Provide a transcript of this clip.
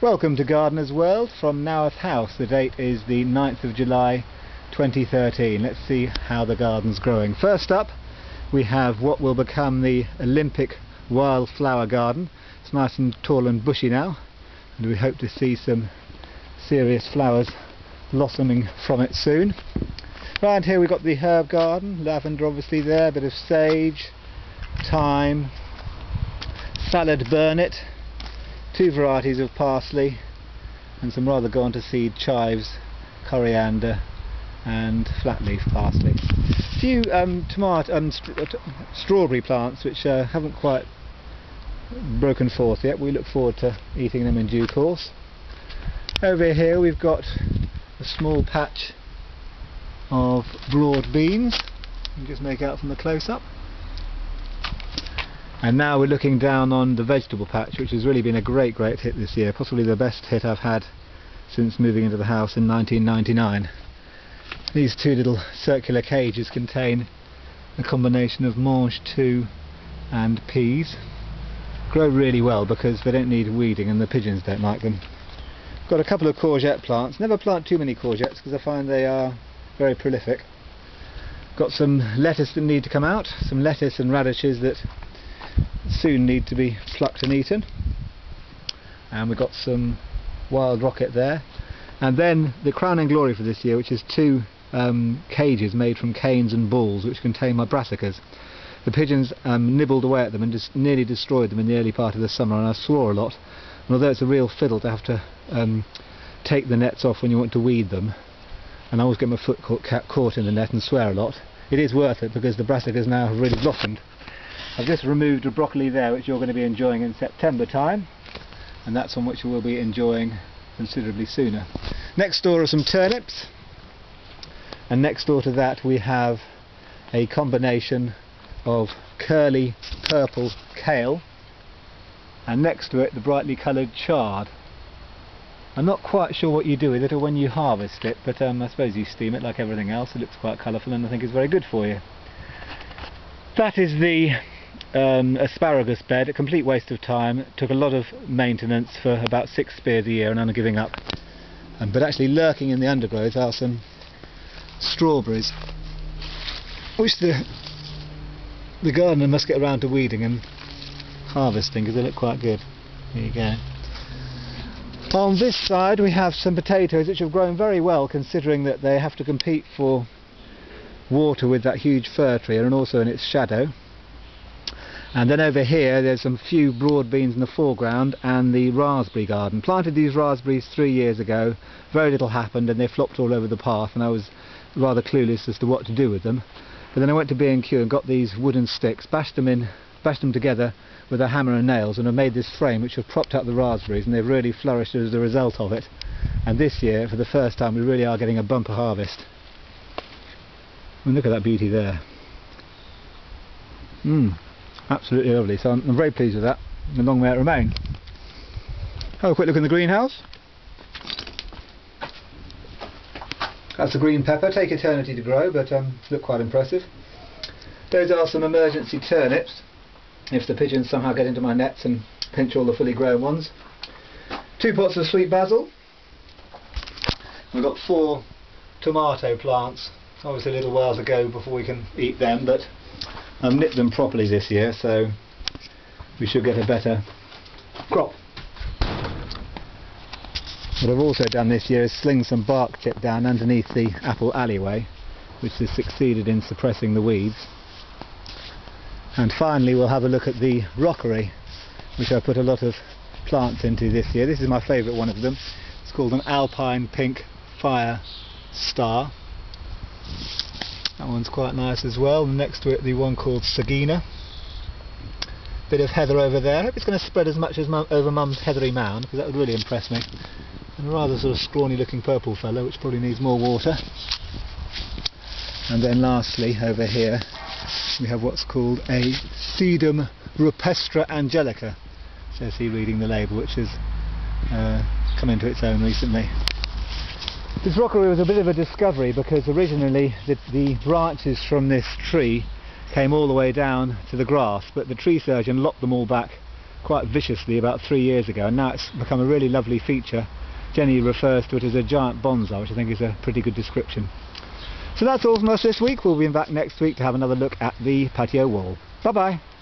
Welcome to Gardener's World from Naworth House. The date is the 9th of July 2013. Let's see how the garden's growing. First up we have what will become the Olympic wildflower garden. It's nice and tall and bushy now, and we hope to see some serious flowers blossoming from it soon. Around here we've got the herb garden, lavender obviously there, a bit of sage, thyme, salad burnet, two varieties of parsley, and some rather gone to seed chives, coriander and flatleaf parsley. A few strawberry plants which haven't quite broken forth yet. We look forward to eating them in due course. Over here we've got a small patch of broad beans. You can just make out from the close-up. And now we're looking down on the vegetable patch, which has really been a great hit this year, possibly the best hit I've had since moving into the house in 1999. These two little circular cages contain a combination of mange tout and peas. Grow really well because they don't need weeding and the pigeons don't like them. Got a couple of courgette plants. Never plant too many courgettes because I find they are very prolific. Got some lettuce that need to come out, some lettuce and radishes that soon need to be plucked and eaten, and we've got some wild rocket there. And then the crowning glory for this year, which is two cages made from canes and balls which contain my brassicas. The pigeons nibbled away at them and just nearly destroyed them in the early part of the summer, and I swore a lot. And although it's a real fiddle to have to take the nets off when you want to weed them, and I always get my foot caught in the net and swear a lot, it is worth it because the brassicas now have really blossomed. I've just removed a broccoli there which you're going to be enjoying in September time, and that's one which we'll be enjoying considerably sooner. Next door are some turnips, and next door to that we have a combination of curly purple kale, and next to it the brightly coloured chard. I'm not quite sure what you do with it or when you harvest it, but I suppose you steam it like everything else. It looks quite colourful and I think it's very good for you. That is the asparagus bed, a complete waste of time. It took a lot of maintenance for about 6 spears a year and I'm giving up. But actually lurking in the undergrowth are some strawberries, which the gardener must get around to weeding and harvesting because they look quite good. There you go. On this side we have some potatoes which have grown very well considering that they have to compete for water with that huge fir tree and also in its shadow. And then over here there's some few broad beans in the foreground and the raspberry garden. Planted these raspberries 3 years ago, very little happened and they flopped all over the path and I was rather clueless as to what to do with them. But then I went to B&Q and got these wooden sticks, bashed them together with a hammer and nails, and have made this frame which have propped up the raspberries, and they've really flourished as a result of it. And this year, for the first time, we really are getting a bumper harvest. I mean, look at that beauty there. Absolutely lovely. So I'm very pleased with that. A long way it remain. Have a quick look in the greenhouse. That's a green pepper, take eternity to grow, but look quite impressive. Those are some emergency turnips, if the pigeons somehow get into my nets and pinch all the fully grown ones. 2 pots of sweet basil. We've got 4 tomato plants, obviously a little while to go before we can eat them, but I've nipped them properly this year, so we should get a better crop. What I've also done this year is sling some bark chip down underneath the apple alleyway, which has succeeded in suppressing the weeds. And finally we'll have a look at the Rockaway, which I put a lot of plants into this year. This is my favourite one of them. It's called an Alpine Pink Fire Star. That one's quite nice as well. Next to it the one called Sagina. Bit of heather over there. I hope it's going to spread as much as over Mum's heathery mound, because that would really impress me. And a rather sort of scrawny looking purple fellow which probably needs more water. And then lastly over here we have what's called a Sedum rupestre angelica, says he reading the label, which has come into its own recently. This Rockaway was a bit of a discovery because originally the branches from this tree came all the way down to the grass, but the tree surgeon lopped them all back quite viciously about 3 years ago, and now it's become a really lovely feature. Jenny refers to it as a giant bonsai, which I think is a pretty good description. So that's all from us this week. We'll be back next week to have another look at the patio wall. Bye bye!